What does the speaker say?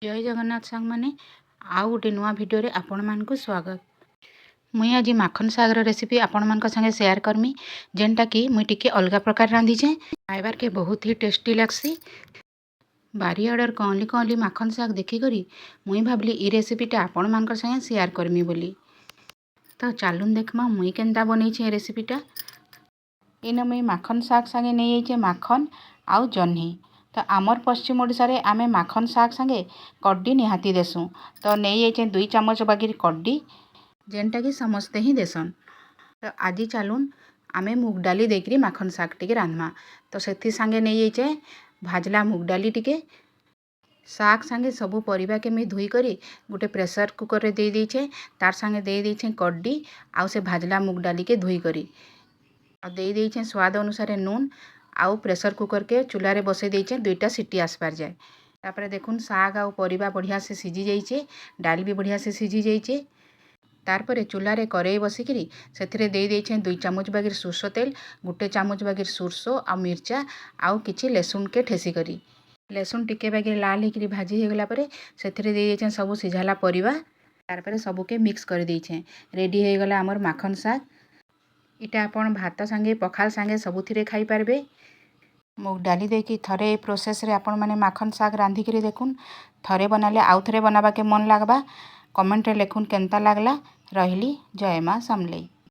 जय जगन्नाथ सांग माने आउ गोटे नुआ भिडियो रे आपण मानकु स्वागत। मुई आज माखन सागर रेसिपी आपण मानक संगे शेयर करमी जेनटा कि मुई टिके अलगा प्रकार रांधीचे खाइबार के बहुत ही टेस्टी लागसी। बारी आडर कौली कौली माखन साग देखी करी मुई भाबली ई रेसिपीटा आपण मानक संगे शेयर करमी बोली। तो चालून देखमा मुई केनता बनैछे ए रेसिपीटा। इन मुई माखन साग संगे नहीं आइछे माखन आउ जह्नी। तो आमर पश्चिम ओडिशा रे आमे माखन साग संगे कड्डी निहाती देसुँ। तो नहीं आइछे 2 चामच बागिर कड्डी जेनटा कि समस्ते ही देसन। तो आज चालून आमे मुग डाली देकरी माखन साग टिके रांधमा। तो सेथि संगे नहीं आइछे भाजला मुग डाली टिके साग संगे सबू परिबा के मैं धोई करी गोटे प्रेशर कुकर रे दे देइछे। तार संगे दे देइछे कड्डी आउ से भाजला मुग डाली के धोई करी और दे देइछे स्वाद अनुसार नून आउ प्रेशर कुकर के चूल्हा रे बसे देइछे 2टा सीटी आसपार जाए। तापरे देखुन साग आउ परिबा बढ़िया से सिझी जाइछे डाल भी बढ़िया से सिझी जाइछे। तारपरे चूल्हा रे करेई बसिकरी सेथिरे दे देइछे 2 चामच बागिर सोरसो तेल 1 चामच बागिर सोरसो आ मिर्चा आउ किछि लहसुन के ठेसी करी लहसुन टिके बागिर लाल हेकरी भाजी हे गला परे सेथिरे दे देइछे सबु सिझाला परिबा। तारपरे सबु के मिक्स कर देइछे रेडी हे गला हमर माखन साग। इटा आपण भात संगे पखाल संगे सबुथिरे खाई पारबे। मुग डाली देकी थरे ए प्रोसेस रे आपण माने माखन साग रांधी करी देखुन थरे बनाले आउ थरे बनाबा के मन लागबा। कमेंट रे लेखुन केनता लागला। रहिली जय मां समलेई।